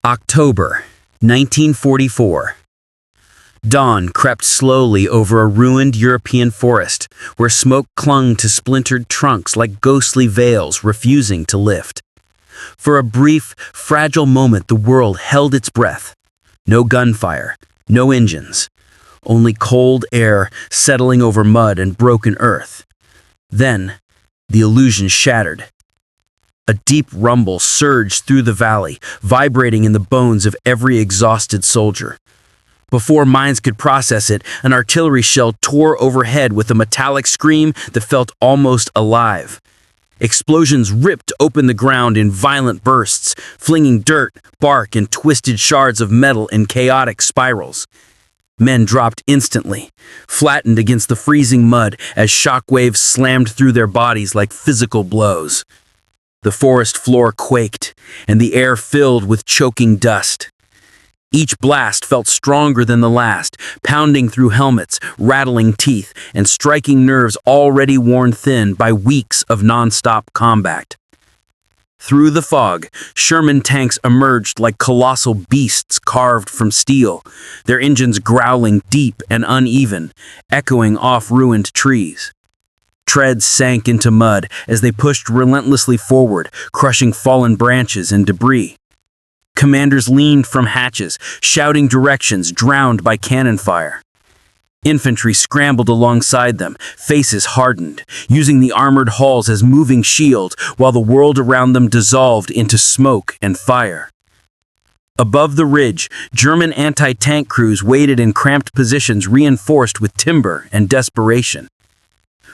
October 1944. Dawn crept slowly over a ruined European forest, where smoke clung to splintered trunks like ghostly veils refusing to lift. For a brief, fragile moment the world held its breath. No gunfire, no engines, only cold air settling over mud and broken earth. Then, the illusion shattered. A deep rumble surged through the valley, vibrating in the bones of every exhausted soldier. Before minds could process it, an artillery shell tore overhead with a metallic scream that felt almost alive. Explosions ripped open the ground in violent bursts, flinging dirt, bark, and twisted shards of metal in chaotic spirals. Men dropped instantly, flattened against the freezing mud as shockwaves slammed through their bodies like physical blows. The forest floor quaked, and the air filled with choking dust. Each blast felt stronger than the last, pounding through helmets, rattling teeth, and striking nerves already worn thin by weeks of non-stop combat. Through the fog, Sherman tanks emerged like colossal beasts carved from steel, their engines growling deep and uneven, echoing off ruined trees. Treads sank into mud as they pushed relentlessly forward, crushing fallen branches and debris. Commanders leaned from hatches, shouting directions drowned by cannon fire. Infantry scrambled alongside them, faces hardened, using the armored hulls as moving shields while the world around them dissolved into smoke and fire. Above the ridge, German anti-tank crews waited in cramped positions reinforced with timber and desperation.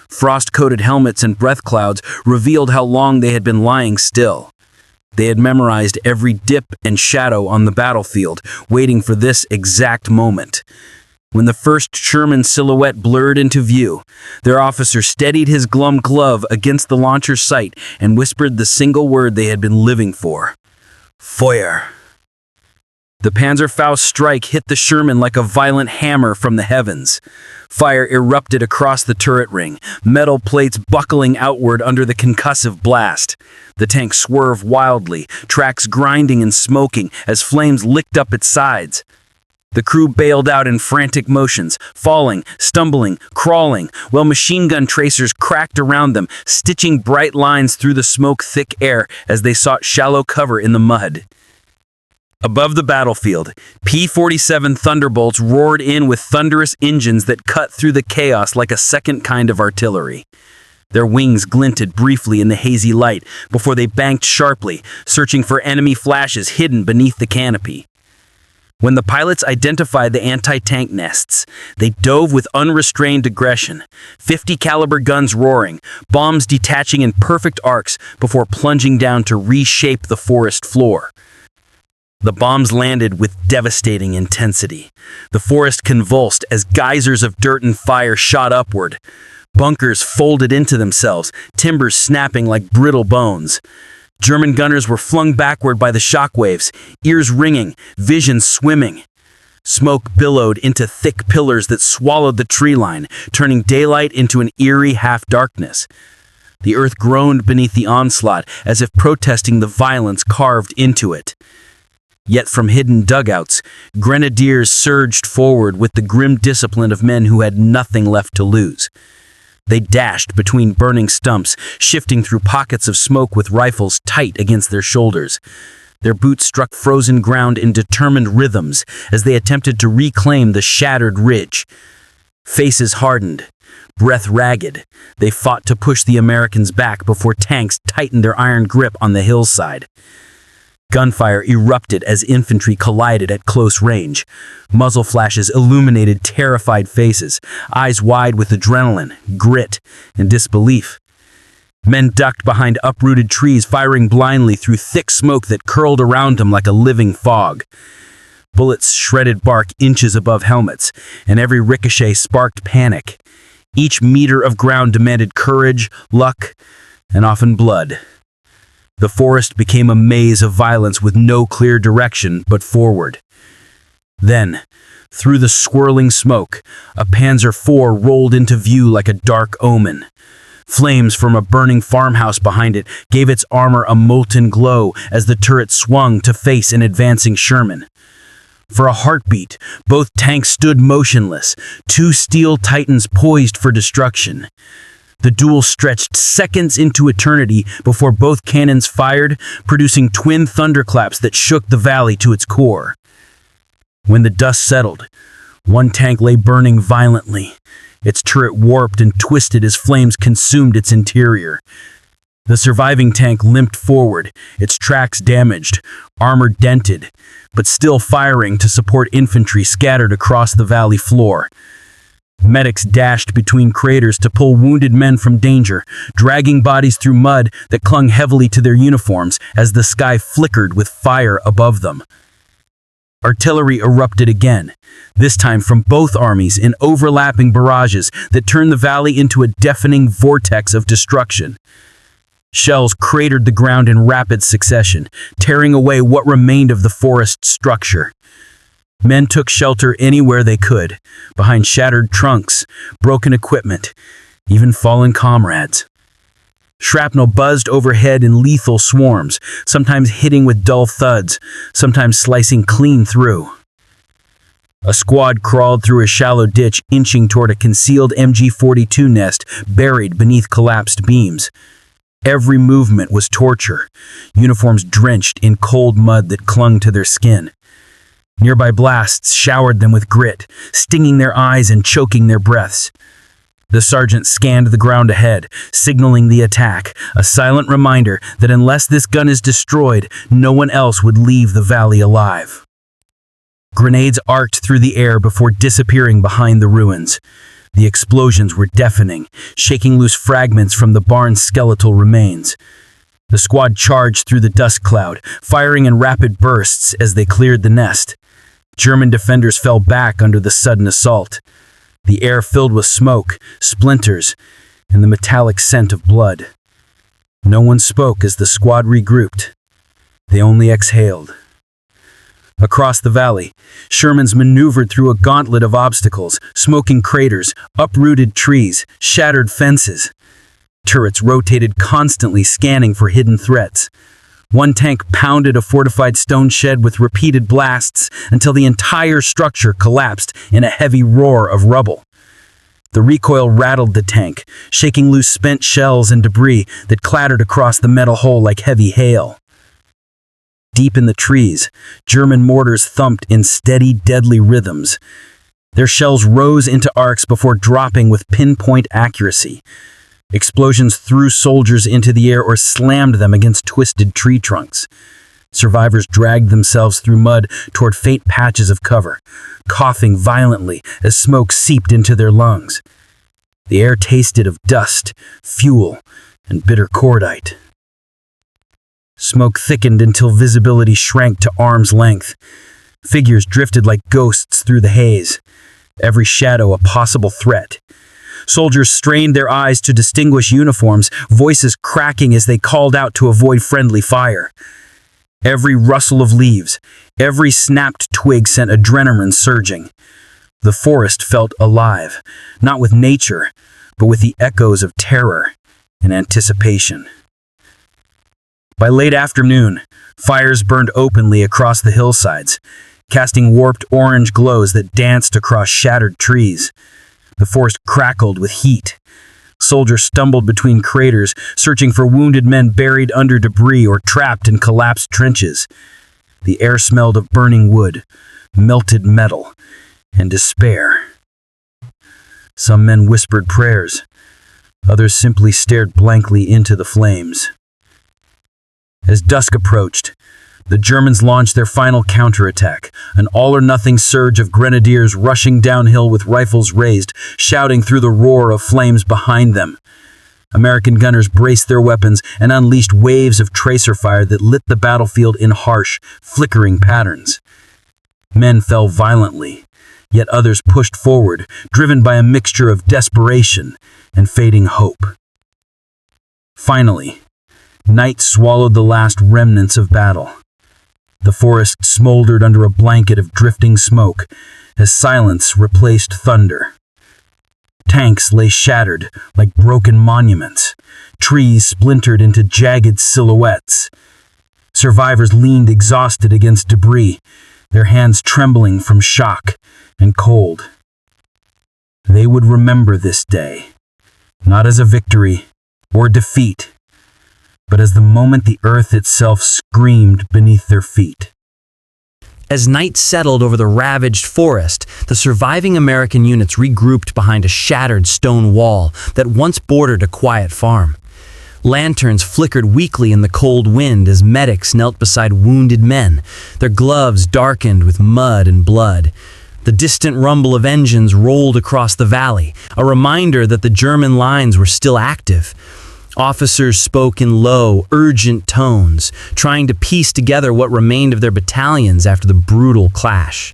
Frost-coated helmets and breath clouds revealed how long they had been lying still. They had memorized every dip and shadow on the battlefield, waiting for this exact moment. When the first Sherman silhouette blurred into view, their officer steadied his glum glove against the launcher's sight and whispered the single word they had been living for: Feuer. The Panzerfaust strike hit the Sherman like a violent hammer from the heavens. Fire erupted across the turret ring, metal plates buckling outward under the concussive blast. The tank swerved wildly, tracks grinding and smoking as flames licked up its sides. The crew bailed out in frantic motions, falling, stumbling, crawling, while machine gun tracers cracked around them, stitching bright lines through the smoke-thick air as they sought shallow cover in the mud. Above the battlefield, P-47 Thunderbolts roared in with thunderous engines that cut through the chaos like a second kind of artillery. Their wings glinted briefly in the hazy light before they banked sharply, searching for enemy flashes hidden beneath the canopy. When the pilots identified the anti-tank nests, they dove with unrestrained aggression, 50 caliber guns roaring, bombs detaching in perfect arcs before plunging down to reshape the forest floor. The bombs landed with devastating intensity. The forest convulsed as geysers of dirt and fire shot upward. Bunkers folded into themselves, timbers snapping like brittle bones. German gunners were flung backward by the shockwaves, ears ringing, vision swimming. Smoke billowed into thick pillars that swallowed the tree line, turning daylight into an eerie half-darkness. The earth groaned beneath the onslaught, as if protesting the violence carved into it. Yet from hidden dugouts, grenadiers surged forward with the grim discipline of men who had nothing left to lose. They dashed between burning stumps, shifting through pockets of smoke with rifles tight against their shoulders. Their boots struck frozen ground in determined rhythms as they attempted to reclaim the shattered ridge. Faces hardened, breath ragged, they fought to push the Americans back before tanks tightened their iron grip on the hillside. Gunfire erupted as infantry collided at close range. Muzzle flashes illuminated terrified faces, eyes wide with adrenaline, grit, and disbelief. Men ducked behind uprooted trees, firing blindly through thick smoke that curled around them like a living fog. Bullets shredded bark inches above helmets, and every ricochet sparked panic. Each meter of ground demanded courage, luck, and often blood. The forest became a maze of violence with no clear direction but forward. Then, through the swirling smoke, a Panzer IV rolled into view like a dark omen. Flames from a burning farmhouse behind it gave its armor a molten glow as the turret swung to face an advancing Sherman. For a heartbeat, both tanks stood motionless, two steel titans poised for destruction. The duel stretched seconds into eternity before both cannons fired, producing twin thunderclaps that shook the valley to its core. When the dust settled, one tank lay burning violently. Its turret warped and twisted as flames consumed its interior. The surviving tank limped forward, its tracks damaged, armor dented, but still firing to support infantry scattered across the valley floor. Medics dashed between craters to pull wounded men from danger, dragging bodies through mud that clung heavily to their uniforms as the sky flickered with fire above them. Artillery erupted again, this time from both armies in overlapping barrages that turned the valley into a deafening vortex of destruction. Shells cratered the ground in rapid succession, tearing away what remained of the forest structure. Men took shelter anywhere they could, behind shattered trunks, broken equipment, even fallen comrades. Shrapnel buzzed overhead in lethal swarms, sometimes hitting with dull thuds, sometimes slicing clean through. A squad crawled through a shallow ditch, inching toward a concealed MG-42 nest buried beneath collapsed beams. Every movement was torture, uniforms drenched in cold mud that clung to their skin. Nearby blasts showered them with grit, stinging their eyes and choking their breaths. The sergeant scanned the ground ahead, signaling the attack, a silent reminder that unless this gun is destroyed, no one else would leave the valley alive. Grenades arced through the air before disappearing behind the ruins. The explosions were deafening, shaking loose fragments from the barn's skeletal remains. The squad charged through the dust cloud, firing in rapid bursts as they cleared the nest. German defenders fell back under the sudden assault. The air filled with smoke, splinters, and the metallic scent of blood. No one spoke as the squad regrouped. They only exhaled. Across the valley, Shermans maneuvered through a gauntlet of obstacles, smoking craters, uprooted trees, shattered fences. Turrets rotated constantly, scanning for hidden threats. One tank pounded a fortified stone shed with repeated blasts until the entire structure collapsed in a heavy roar of rubble. The recoil rattled the tank, shaking loose spent shells and debris that clattered across the metal hull like heavy hail. Deep in the trees, German mortars thumped in steady, deadly rhythms. Their shells rose into arcs before dropping with pinpoint accuracy. Explosions threw soldiers into the air or slammed them against twisted tree trunks. Survivors dragged themselves through mud toward faint patches of cover, coughing violently as smoke seeped into their lungs. The air tasted of dust, fuel, and bitter cordite. Smoke thickened until visibility shrank to arm's length. Figures drifted like ghosts through the haze, every shadow a possible threat. Soldiers strained their eyes to distinguish uniforms, voices cracking as they called out to avoid friendly fire. Every rustle of leaves, every snapped twig sent adrenaline surging. The forest felt alive, not with nature, but with the echoes of terror and anticipation. By late afternoon, fires burned openly across the hillsides, casting warped orange glows that danced across shattered trees. The forest crackled with heat. Soldiers stumbled between craters, searching for wounded men buried under debris or trapped in collapsed trenches. The air smelled of burning wood, melted metal, and despair. Some men whispered prayers. Others simply stared blankly into the flames. As dusk approached, the Germans launched their final counterattack, an all-or-nothing surge of grenadiers rushing downhill with rifles raised, shouting through the roar of flames behind them. American gunners braced their weapons and unleashed waves of tracer fire that lit the battlefield in harsh, flickering patterns. Men fell violently, yet others pushed forward, driven by a mixture of desperation and fading hope. Finally, night swallowed the last remnants of battle. The forest smoldered under a blanket of drifting smoke as silence replaced thunder. Tanks lay shattered like broken monuments, trees splintered into jagged silhouettes. Survivors leaned exhausted against debris, their hands trembling from shock and cold. They would remember this day, not as a victory or defeat, but as the moment the earth itself screamed beneath their feet. As night settled over the ravaged forest, the surviving American units regrouped behind a shattered stone wall that once bordered a quiet farm. Lanterns flickered weakly in the cold wind as medics knelt beside wounded men, their gloves darkened with mud and blood. The distant rumble of engines rolled across the valley, a reminder that the German lines were still active. Officers spoke in low, urgent tones, trying to piece together what remained of their battalions after the brutal clash.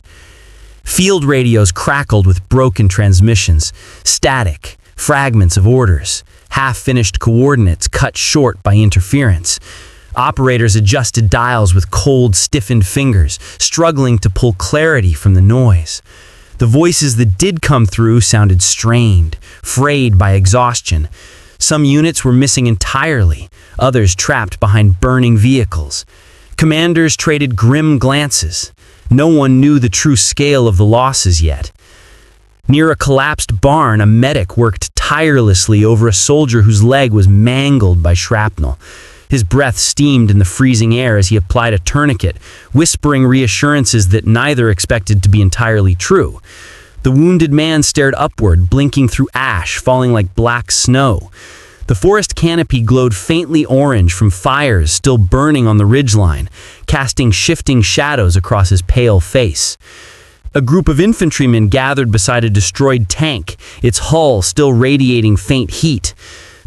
Field radios crackled with broken transmissions, static, fragments of orders, half-finished coordinates cut short by interference. Operators adjusted dials with cold, stiffened fingers, struggling to pull clarity from the noise. The voices that did come through sounded strained, frayed by exhaustion. Some units were missing entirely, others trapped behind burning vehicles. Commanders traded grim glances. No one knew the true scale of the losses yet. Near a collapsed barn, a medic worked tirelessly over a soldier whose leg was mangled by shrapnel. His breath steamed in the freezing air as he applied a tourniquet, whispering reassurances that neither expected to be entirely true. The wounded man stared upward, blinking through ash falling like black snow. The forest canopy glowed faintly orange from fires still burning on the ridgeline, casting shifting shadows across his pale face. A group of infantrymen gathered beside a destroyed tank, its hull still radiating faint heat.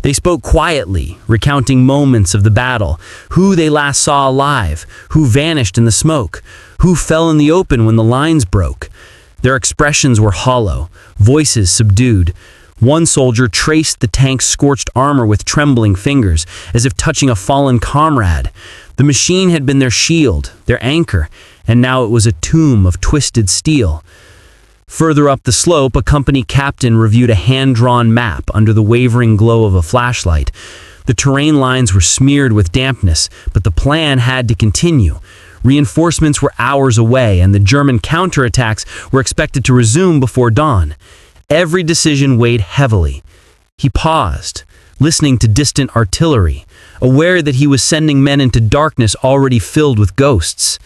They spoke quietly, recounting moments of the battle, who they last saw alive, who vanished in the smoke, who fell in the open when the lines broke. Their expressions were hollow, voices subdued. One soldier traced the tank's scorched armor with trembling fingers, as if touching a fallen comrade. The machine had been their shield, their anchor, and now it was a tomb of twisted steel. Further up the slope, a company captain reviewed a hand-drawn map under the wavering glow of a flashlight. The terrain lines were smeared with dampness, but the plan had to continue. Reinforcements were hours away, and the German counterattacks were expected to resume before dawn. Every decision weighed heavily. He paused, listening to distant artillery, aware that he was sending men into darkness already filled with ghosts.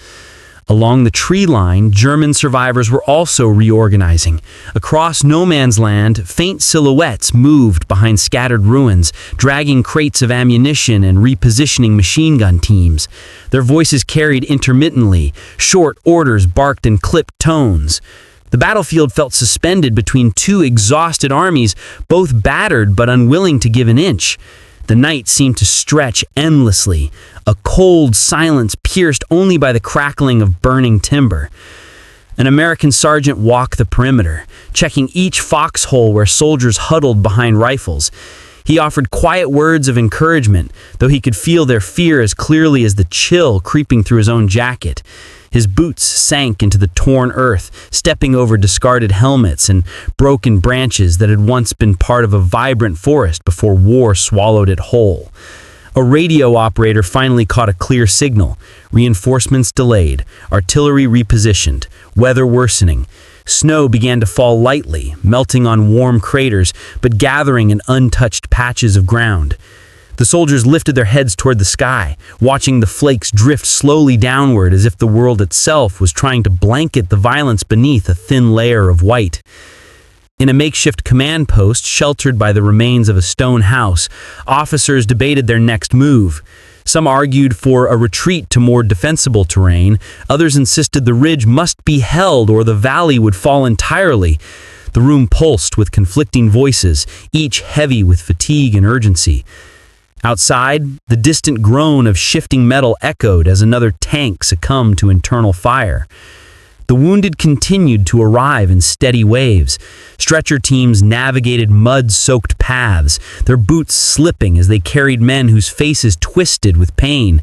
Along the tree line, German survivors were also reorganizing. Across no man's land, faint silhouettes moved behind scattered ruins, dragging crates of ammunition and repositioning machine gun teams. Their voices carried intermittently, short orders barked in clipped tones. The battlefield felt suspended between two exhausted armies, both battered but unwilling to give an inch. The night seemed to stretch endlessly, a cold silence pierced only by the crackling of burning timber. An American sergeant walked the perimeter, checking each foxhole where soldiers huddled behind rifles. He offered quiet words of encouragement, though he could feel their fear as clearly as the chill creeping through his own jacket. His boots sank into the torn earth, stepping over discarded helmets and broken branches that had once been part of a vibrant forest before war swallowed it whole. A radio operator finally caught a clear signal. Reinforcements delayed, artillery repositioned, weather worsening. Snow began to fall lightly, melting on warm craters, but gathering in untouched patches of ground. The soldiers lifted their heads toward the sky, watching the flakes drift slowly downward as if the world itself was trying to blanket the violence beneath a thin layer of white. In a makeshift command post sheltered by the remains of a stone house, officers debated their next move. Some argued for a retreat to more defensible terrain, others insisted the ridge must be held or the valley would fall entirely. The room pulsed with conflicting voices, each heavy with fatigue and urgency. Outside, the distant groan of shifting metal echoed as another tank succumbed to internal fire. The wounded continued to arrive in steady waves. Stretcher teams navigated mud-soaked paths, their boots slipping as they carried men whose faces twisted with pain.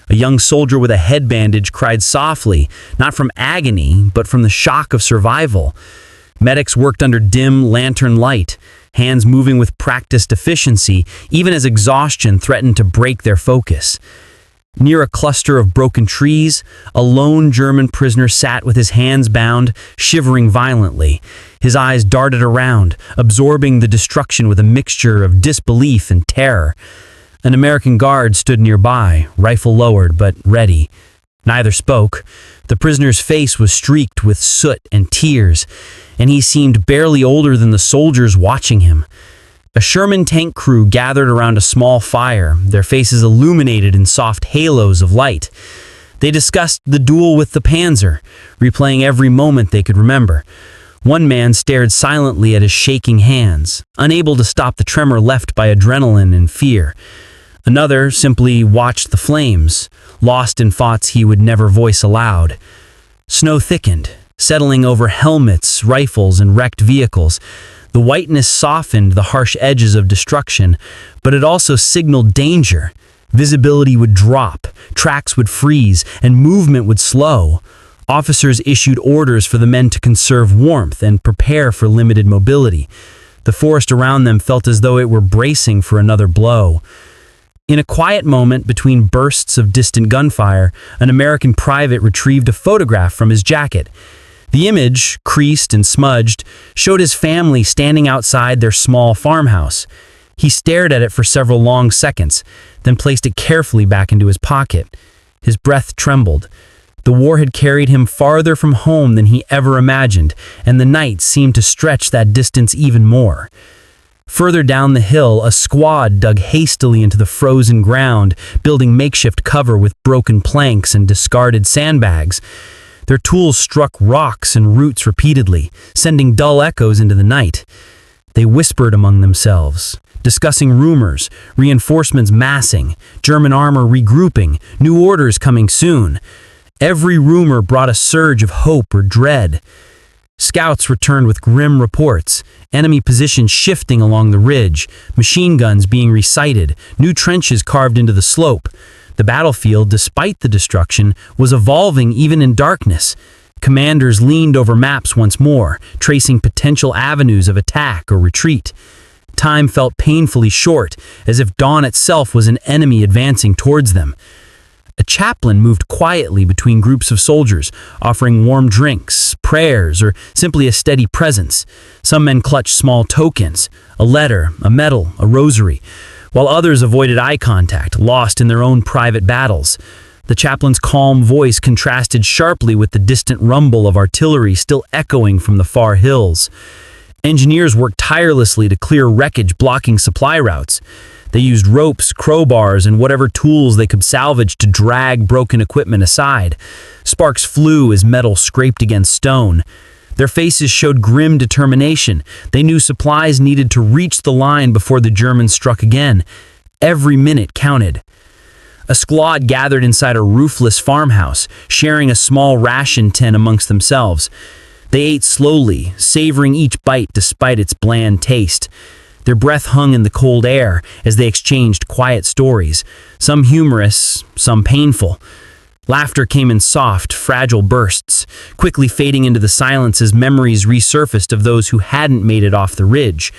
A young soldier with a head bandage cried softly, not from agony, but from the shock of survival. Medics worked under dim lantern light, hands moving with practiced efficiency, even as exhaustion threatened to break their focus. Near a cluster of broken trees, a lone German prisoner sat with his hands bound, shivering violently. His eyes darted around, absorbing the destruction with a mixture of disbelief and terror. An American guard stood nearby, rifle lowered but ready. Neither spoke. The prisoner's face was streaked with soot and tears, and he seemed barely older than the soldiers watching him. A Sherman tank crew gathered around a small fire, their faces illuminated in soft halos of light. They discussed the duel with the Panzer, replaying every moment they could remember. One man stared silently at his shaking hands, unable to stop the tremor left by adrenaline and fear. Another simply watched the flames, lost in thoughts he would never voice aloud. Snow thickened, settling over helmets, rifles, and wrecked vehicles. The whiteness softened the harsh edges of destruction, but it also signaled danger. Visibility would drop, tracks would freeze, and movement would slow. Officers issued orders for the men to conserve warmth and prepare for limited mobility. The forest around them felt as though it were bracing for another blow. In a quiet moment between bursts of distant gunfire, an American private retrieved a photograph from his jacket. The image, creased and smudged, showed his family standing outside their small farmhouse. He stared at it for several long seconds, then placed it carefully back into his pocket. His breath trembled. The war had carried him farther from home than he ever imagined, and the night seemed to stretch that distance even more. Further down the hill, a squad dug hastily into the frozen ground, building makeshift cover with broken planks and discarded sandbags. Their tools struck rocks and roots repeatedly, sending dull echoes into the night. They whispered among themselves, discussing rumors, reinforcements massing, German armor regrouping, new orders coming soon. Every rumor brought a surge of hope or dread. Scouts returned with grim reports, enemy positions shifting along the ridge, machine guns being resighted, new trenches carved into the slope. The battlefield, despite the destruction, was evolving even in darkness. Commanders leaned over maps once more, tracing potential avenues of attack or retreat. Time felt painfully short, as if dawn itself was an enemy advancing towards them. A chaplain moved quietly between groups of soldiers, offering warm drinks, prayers, or simply a steady presence. Some men clutched small tokens, a letter, a medal, a rosary, while others avoided eye contact, lost in their own private battles. The chaplain's calm voice contrasted sharply with the distant rumble of artillery still echoing from the far hills. Engineers worked tirelessly to clear wreckage blocking supply routes. They used ropes, crowbars, and whatever tools they could salvage to drag broken equipment aside. Sparks flew as metal scraped against stone. Their faces showed grim determination. They knew supplies needed to reach the line before the Germans struck again. Every minute counted. A squad gathered inside a roofless farmhouse, sharing a small ration tin amongst themselves. They ate slowly, savoring each bite despite its bland taste. Their breath hung in the cold air as they exchanged quiet stories, some humorous, some painful. Laughter came in soft, fragile bursts, quickly fading into the silence as memories resurfaced of those who hadn't made it off the ridge.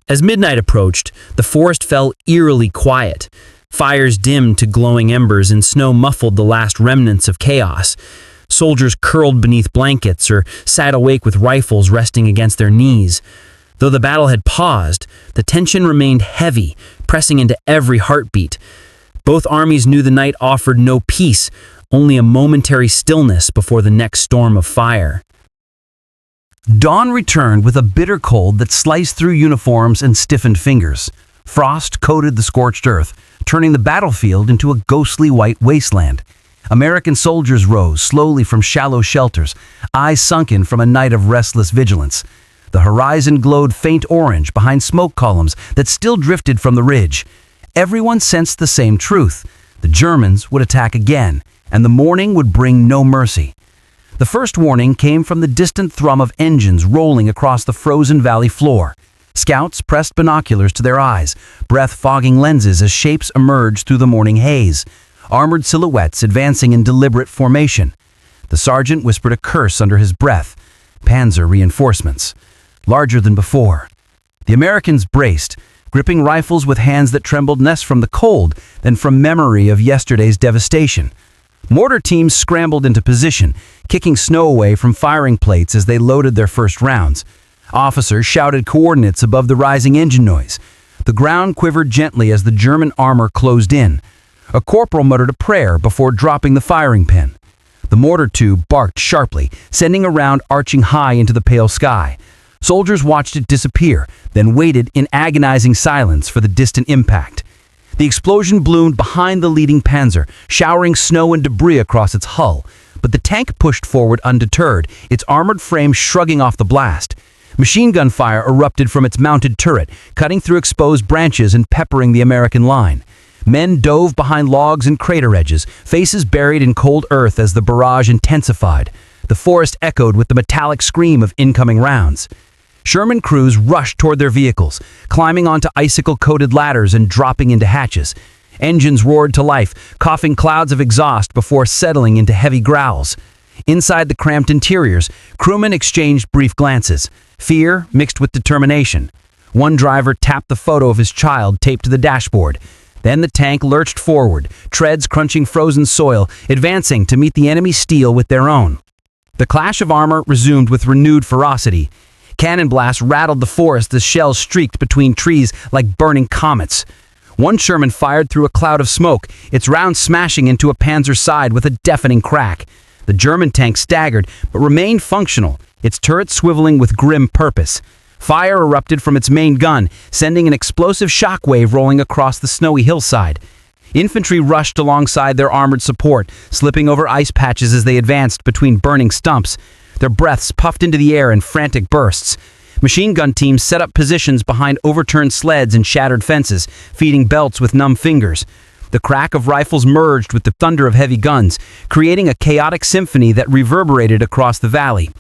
As midnight approached, the forest fell eerily quiet. Fires dimmed to glowing embers and snow muffled the last remnants of chaos. Soldiers curled beneath blankets or sat awake with rifles resting against their knees. Though the battle had paused, the tension remained heavy, pressing into every heartbeat. Both armies knew the night offered no peace, only a momentary stillness before the next storm of fire. Dawn returned with a bitter cold that sliced through uniforms and stiffened fingers. Frost coated the scorched earth, turning the battlefield into a ghostly white wasteland. American soldiers rose slowly from shallow shelters, eyes sunken from a night of restless vigilance. The horizon glowed faint orange behind smoke columns that still drifted from the ridge. Everyone sensed the same truth. The Germans would attack again, and the morning would bring no mercy. The first warning came from the distant thrum of engines rolling across the frozen valley floor. Scouts pressed binoculars to their eyes, breath-fogging lenses as shapes emerged through the morning haze, armored silhouettes advancing in deliberate formation. The sergeant whispered a curse under his breath. Panzer reinforcements, larger than before. The Americans braced, gripping rifles with hands that trembled less from the cold than from memory of yesterday's devastation. Mortar teams scrambled into position, kicking snow away from firing plates as they loaded their first rounds. Officers shouted coordinates above the rising engine noise. The ground quivered gently as the German armor closed in. A corporal muttered a prayer before dropping the firing pin. The mortar tube barked sharply, sending a round arching high into the pale sky. Soldiers watched it disappear, then waited in agonizing silence for the distant impact. The explosion bloomed behind the leading Panzer, showering snow and debris across its hull. But the tank pushed forward undeterred, its armored frame shrugging off the blast. Machine gun fire erupted from its mounted turret, cutting through exposed branches and peppering the American line. Men dove behind logs and crater edges, faces buried in cold earth as the barrage intensified. The forest echoed with the metallic scream of incoming rounds. Sherman crews rushed toward their vehicles, climbing onto icicle-coated ladders and dropping into hatches. Engines roared to life, coughing clouds of exhaust before settling into heavy growls. Inside the cramped interiors, crewmen exchanged brief glances, fear mixed with determination. One driver tapped the photo of his child taped to the dashboard. Then the tank lurched forward, treads crunching frozen soil, advancing to meet the enemy's steel with their own. The clash of armor resumed with renewed ferocity. Cannon blasts rattled the forest as shells streaked between trees like burning comets. One Sherman fired through a cloud of smoke, its round smashing into a Panzer's side with a deafening crack. The German tank staggered, but remained functional, its turret swiveling with grim purpose. Fire erupted from its main gun, sending an explosive shockwave rolling across the snowy hillside. Infantry rushed alongside their armored support, slipping over ice patches as they advanced between burning stumps. Their breaths puffed into the air in frantic bursts. Machine gun teams set up positions behind overturned sleds and shattered fences, feeding belts with numb fingers. The crack of rifles merged with the thunder of heavy guns, creating a chaotic symphony that reverberated across the valley.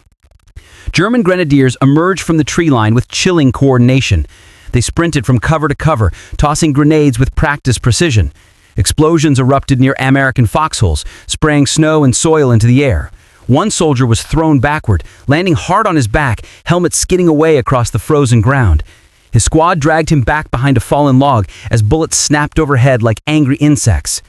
German grenadiers emerged from the tree line with chilling coordination. They sprinted from cover to cover, tossing grenades with practiced precision. Explosions erupted near American foxholes, spraying snow and soil into the air. One soldier was thrown backward, landing hard on his back, helmet skidding away across the frozen ground. His squad dragged him back behind a fallen log as bullets snapped overhead like angry insects.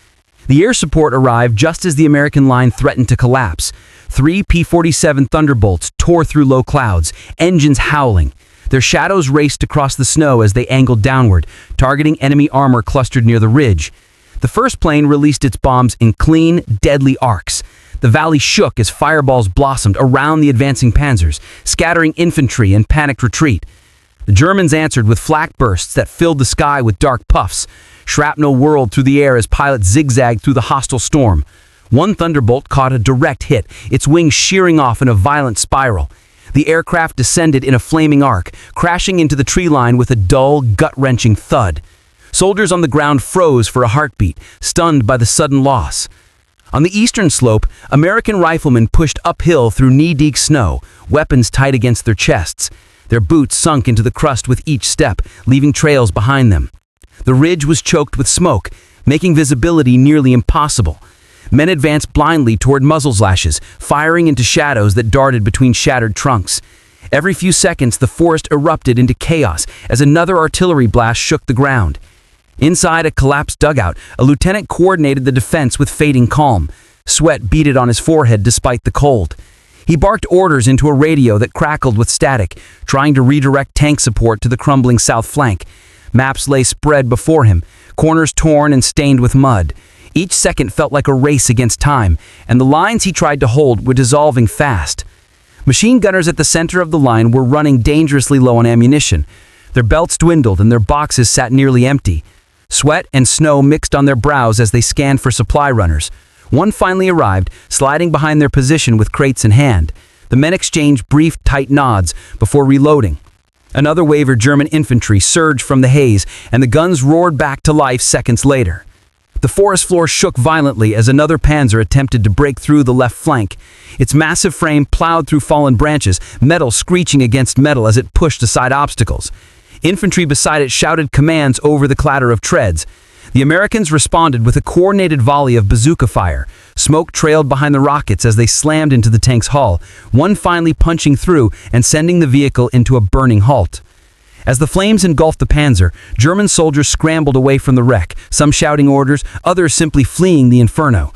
The air support arrived just as the American line threatened to collapse. 3 P-47 Thunderbolts tore through low clouds, engines howling. Their shadows raced across the snow as they angled downward, targeting enemy armor clustered near the ridge. The first plane released its bombs in clean, deadly arcs. The valley shook as fireballs blossomed around the advancing panzers, scattering infantry and panicked retreat. The Germans answered with flak bursts that filled the sky with dark puffs. Shrapnel whirled through the air as pilots zigzagged through the hostile storm. One Thunderbolt caught a direct hit, its wings shearing off in a violent spiral. The aircraft descended in a flaming arc, crashing into the tree line with a dull, gut-wrenching thud. Soldiers on the ground froze for a heartbeat, stunned by the sudden loss. On the eastern slope, American riflemen pushed uphill through knee-deep snow, weapons tight against their chests. Their boots sunk into the crust with each step, leaving trails behind them. The ridge was choked with smoke, making visibility nearly impossible. Men advanced blindly toward muzzle slashes, firing into shadows that darted between shattered trunks. Every few seconds, the forest erupted into chaos as another artillery blast shook the ground. Inside a collapsed dugout, a lieutenant coordinated the defense with fading calm. Sweat beaded on his forehead despite the cold. He barked orders into a radio that crackled with static, trying to redirect tank support to the crumbling south flank. Maps lay spread before him, corners torn and stained with mud. Each second felt like a race against time, and the lines he tried to hold were dissolving fast. Machine gunners at the center of the line were running dangerously low on ammunition. Their belts dwindled and their boxes sat nearly empty. Sweat and snow mixed on their brows as they scanned for supply runners. One finally arrived, sliding behind their position with crates in hand. The men exchanged brief, tight nods before reloading. Another wave of German infantry surged from the haze, and the guns roared back to life seconds later. The forest floor shook violently as another panzer attempted to break through the left flank. Its massive frame plowed through fallen branches, metal screeching against metal as it pushed aside obstacles. Infantry beside it shouted commands over the clatter of treads. The Americans responded with a coordinated volley of bazooka fire. Smoke trailed behind the rockets as they slammed into the tank's hull, one finally punching through and sending the vehicle into a burning halt. As the flames engulfed the Panzer, German soldiers scrambled away from the wreck, some shouting orders, others simply fleeing the inferno.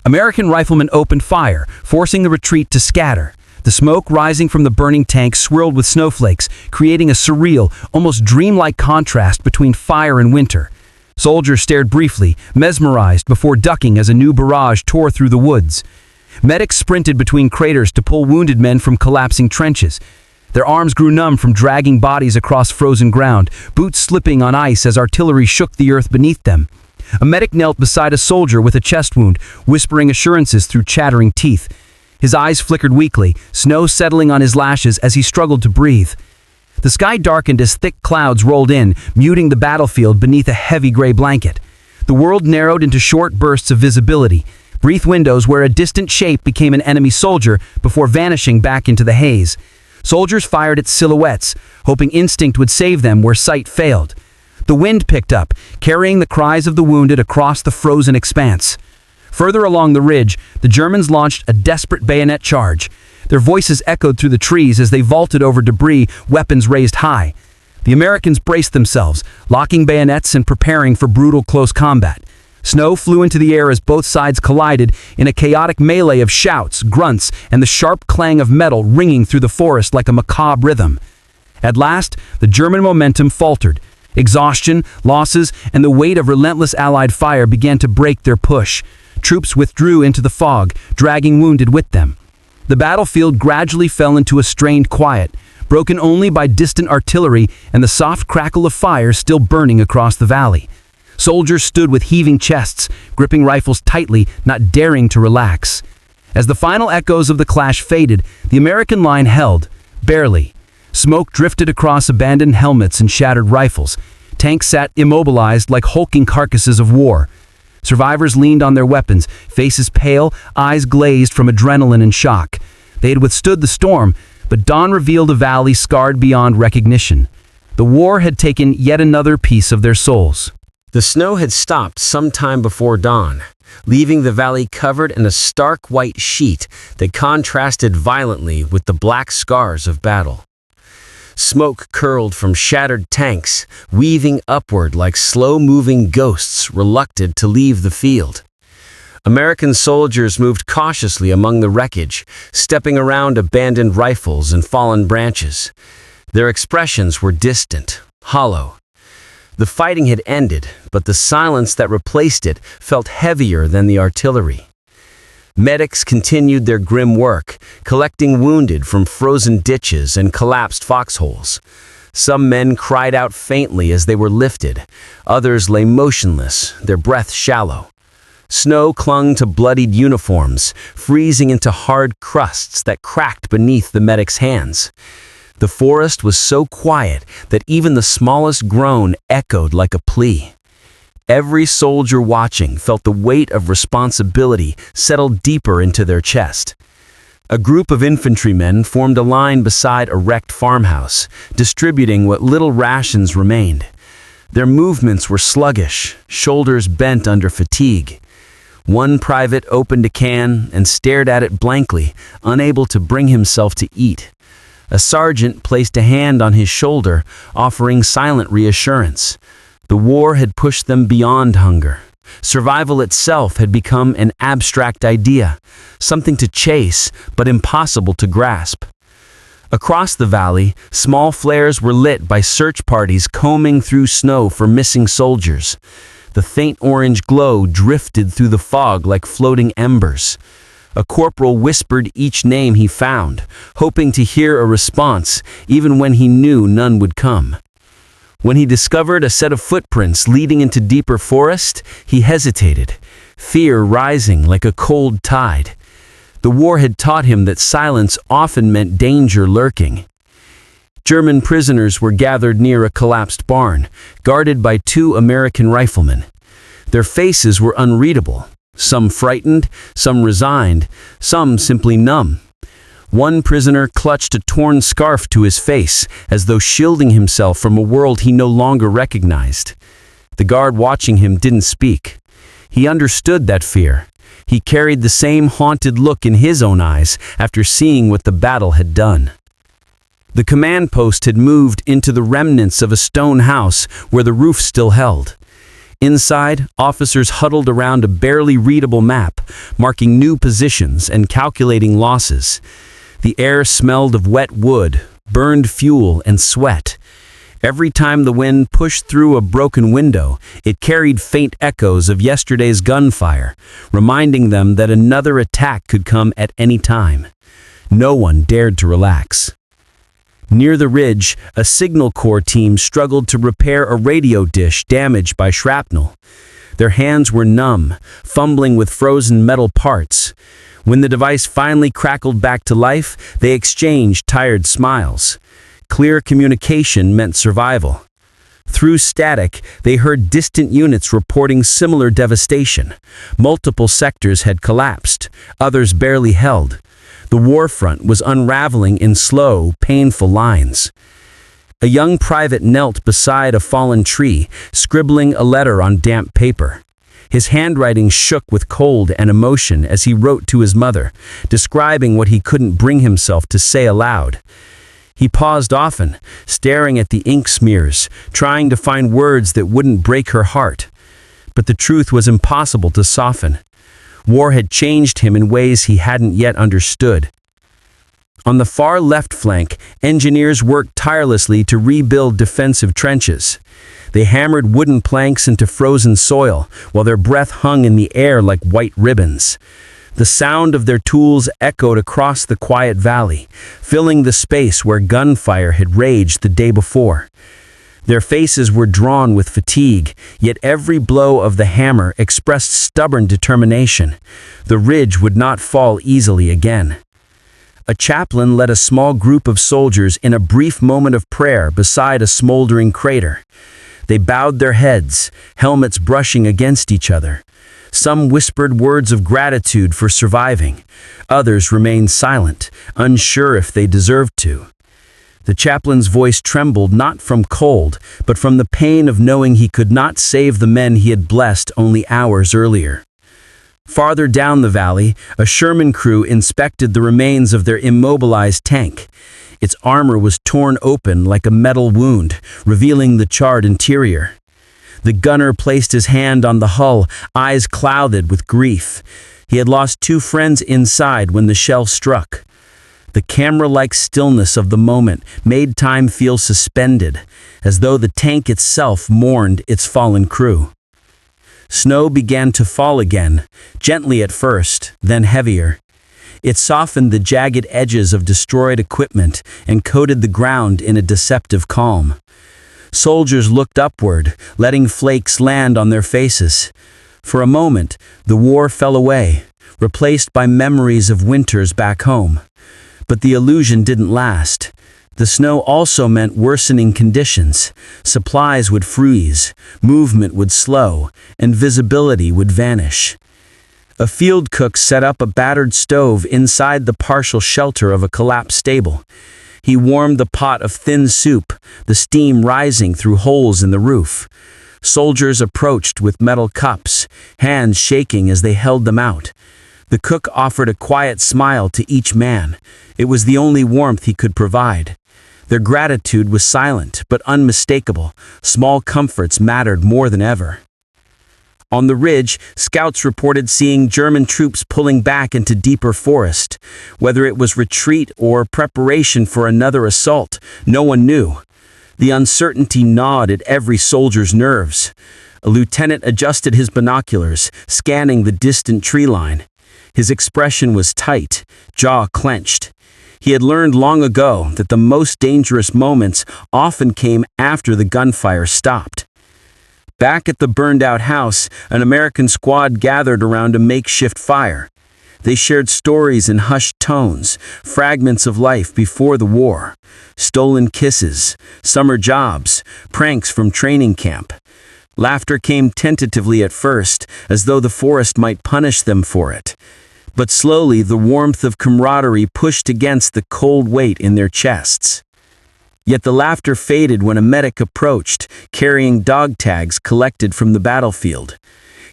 American riflemen opened fire, forcing the retreat to scatter. The smoke rising from the burning tank swirled with snowflakes, creating a surreal, almost dreamlike contrast between fire and winter. Soldiers stared briefly, mesmerized, before ducking as a new barrage tore through the woods. Medics sprinted between craters to pull wounded men from collapsing trenches. Their arms grew numb from dragging bodies across frozen ground, boots slipping on ice as artillery shook the earth beneath them. A medic knelt beside a soldier with a chest wound, whispering assurances through chattering teeth. His eyes flickered weakly, snow settling on his lashes as he struggled to breathe. The sky darkened as thick clouds rolled in, muting the battlefield beneath a heavy gray blanket. The world narrowed into short bursts of visibility, brief windows where a distant shape became an enemy soldier before vanishing back into the haze. Soldiers fired at silhouettes, hoping instinct would save them where sight failed. The wind picked up, carrying the cries of the wounded across the frozen expanse. Further along the ridge, the Germans launched a desperate bayonet charge. Their voices echoed through the trees as they vaulted over debris, weapons raised high. The Americans braced themselves, locking bayonets and preparing for brutal close combat. Snow flew into the air as both sides collided in a chaotic melee of shouts, grunts, and the sharp clang of metal ringing through the forest like a macabre rhythm. At last, the German momentum faltered. Exhaustion, losses, and the weight of relentless Allied fire began to break their push. Troops withdrew into the fog, dragging wounded with them. The battlefield gradually fell into a strained quiet, broken only by distant artillery and the soft crackle of fire still burning across the valley. Soldiers stood with heaving chests, gripping rifles tightly, not daring to relax. As the final echoes of the clash faded, the American line held, barely. Smoke drifted across abandoned helmets and shattered rifles. Tanks sat immobilized like hulking carcasses of war. Survivors leaned on their weapons, faces pale, eyes glazed from adrenaline and shock. They had withstood the storm, but dawn revealed a valley scarred beyond recognition. The war had taken yet another piece of their souls. The snow had stopped some time before dawn, leaving the valley covered in a stark white sheet that contrasted violently with the black scars of battle. Smoke curled from shattered tanks, weaving upward like slow-moving ghosts reluctant to leave the field. American soldiers moved cautiously among the wreckage, stepping around abandoned rifles and fallen branches. Their expressions were distant, hollow. The fighting had ended, but the silence that replaced it felt heavier than the artillery. Medics continued their grim work, collecting wounded from frozen ditches and collapsed foxholes. Some men cried out faintly as they were lifted. Others lay motionless, their breath shallow. Snow clung to bloodied uniforms, freezing into hard crusts that cracked beneath the medics' hands. The forest was so quiet that even the smallest groan echoed like a plea. Every soldier watching felt the weight of responsibility settle deeper into their chest. A group of infantrymen formed a line beside a wrecked farmhouse, distributing what little rations remained. Their movements were sluggish, shoulders bent under fatigue. One private opened a can and stared at it blankly, unable to bring himself to eat. A sergeant placed a hand on his shoulder, offering silent reassurance. The war had pushed them beyond hunger. Survival itself had become an abstract idea, something to chase but impossible to grasp. Across the valley, small flares were lit by search parties combing through snow for missing soldiers. The faint orange glow drifted through the fog like floating embers. A corporal whispered each name he found, hoping to hear a response, even when he knew none would come. When he discovered a set of footprints leading into deeper forest, he hesitated, fear rising like a cold tide. The war had taught him that silence often meant danger lurking. German prisoners were gathered near a collapsed barn, guarded by 2 American riflemen. Their faces were unreadable, some frightened, some resigned, some simply numb. One prisoner clutched a torn scarf to his face, as though shielding himself from a world he no longer recognized. The guard watching him didn't speak. He understood that fear. He carried the same haunted look in his own eyes after seeing what the battle had done. The command post had moved into the remnants of a stone house where the roof still held. Inside, officers huddled around a barely readable map, marking new positions and calculating losses. The air smelled of wet wood, burned fuel, and sweat. Every time the wind pushed through a broken window, it carried faint echoes of yesterday's gunfire, reminding them that another attack could come at any time. No one dared to relax. Near the ridge, a signal corps team struggled to repair a radio dish damaged by shrapnel. Their hands were numb, fumbling with frozen metal parts. When the device finally crackled back to life, they exchanged tired smiles. Clear communication meant survival. Through static, they heard distant units reporting similar devastation. Multiple sectors had collapsed, others barely held. The war front was unraveling in slow, painful lines. A young private knelt beside a fallen tree, scribbling a letter on damp paper. His handwriting shook with cold and emotion as he wrote to his mother, describing what he couldn't bring himself to say aloud. He paused often, staring at the ink smears, trying to find words that wouldn't break her heart. But the truth was impossible to soften. War had changed him in ways he hadn't yet understood. On the far left flank, engineers worked tirelessly to rebuild defensive trenches. They hammered wooden planks into frozen soil, while their breath hung in the air like white ribbons. The sound of their tools echoed across the quiet valley, filling the space where gunfire had raged the day before. Their faces were drawn with fatigue, yet every blow of the hammer expressed stubborn determination. The ridge would not fall easily again. A chaplain led a small group of soldiers in a brief moment of prayer beside a smoldering crater. They bowed their heads, helmets brushing against each other. Some whispered words of gratitude for surviving. Others remained silent, unsure if they deserved to. The chaplain's voice trembled not from cold, but from the pain of knowing he could not save the men he had blessed only hours earlier. Farther down the valley, a Sherman crew inspected the remains of their immobilized tank. Its armor was torn open like a metal wound, revealing the charred interior. The gunner placed his hand on the hull, eyes clouded with grief. He had lost 2 friends inside when the shell struck. The camera-like stillness of the moment made time feel suspended, as though the tank itself mourned its fallen crew. Snow began to fall again, gently at first, then heavier. It softened the jagged edges of destroyed equipment and coated the ground in a deceptive calm. Soldiers looked upward, letting flakes land on their faces. For a moment, the war fell away, replaced by memories of winters back home. But the illusion didn't last. The snow also meant worsening conditions. Supplies would freeze, movement would slow, and visibility would vanish. A field cook set up a battered stove inside the partial shelter of a collapsed stable. He warmed the pot of thin soup, the steam rising through holes in the roof. Soldiers approached with metal cups, hands shaking as they held them out. The cook offered a quiet smile to each man. It was the only warmth he could provide. Their gratitude was silent but unmistakable. Small comforts mattered more than ever. On the ridge, scouts reported seeing German troops pulling back into deeper forest. Whether it was retreat or preparation for another assault, no one knew. The uncertainty gnawed at every soldier's nerves. A lieutenant adjusted his binoculars, scanning the distant tree line. His expression was tight, jaw clenched. He had learned long ago that the most dangerous moments often came after the gunfire stopped. Back at the burned-out house, an American squad gathered around a makeshift fire. They shared stories in hushed tones, fragments of life before the war, stolen kisses, summer jobs, pranks from training camp. Laughter came tentatively at first, as though the forest might punish them for it. But slowly the warmth of camaraderie pushed against the cold weight in their chests. Yet the laughter faded when a medic approached, carrying dog tags collected from the battlefield.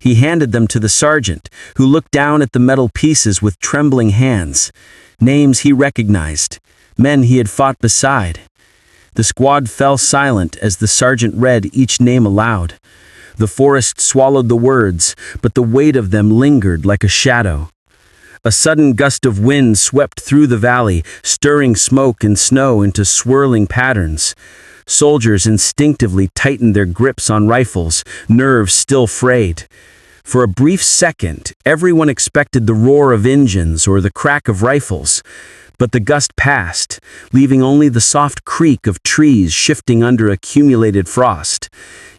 He handed them to the sergeant, who looked down at the metal pieces with trembling hands. Names he recognized, men he had fought beside. The squad fell silent as the sergeant read each name aloud. The forest swallowed the words, but the weight of them lingered like a shadow. A sudden gust of wind swept through the valley, stirring smoke and snow into swirling patterns. Soldiers instinctively tightened their grips on rifles, nerves still frayed. For a brief second, everyone expected the roar of engines or the crack of rifles. But the gust passed, leaving only the soft creak of trees shifting under accumulated frost.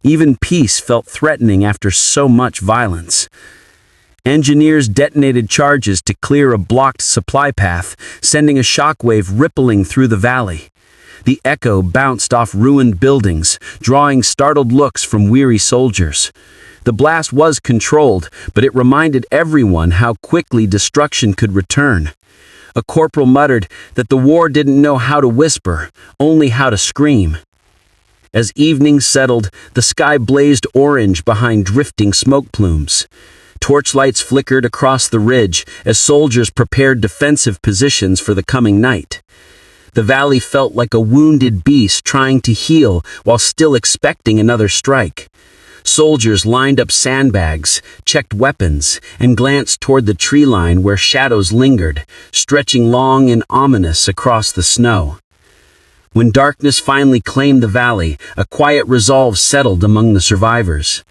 Even peace felt threatening after so much violence. Engineers detonated charges to clear a blocked supply path, sending a shockwave rippling through the valley. The echo bounced off ruined buildings, drawing startled looks from weary soldiers. The blast was controlled, but it reminded everyone how quickly destruction could return. A corporal muttered that the war didn't know how to whisper, only how to scream. As evening settled, the sky blazed orange behind drifting smoke plumes. Torchlights flickered across the ridge as soldiers prepared defensive positions for the coming night. The valley felt like a wounded beast trying to heal while still expecting another strike. Soldiers lined up sandbags, checked weapons, and glanced toward the tree line where shadows lingered, stretching long and ominous across the snow. When darkness finally claimed the valley, a quiet resolve settled among the survivors.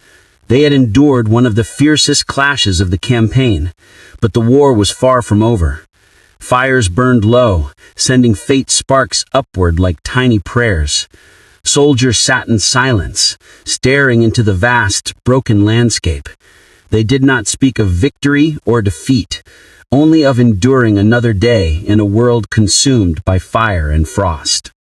They had endured one of the fiercest clashes of the campaign, but the war was far from over. Fires burned low, sending faint sparks upward like tiny prayers. Soldiers sat in silence, staring into the vast, broken landscape. They did not speak of victory or defeat, only of enduring another day in a world consumed by fire and frost.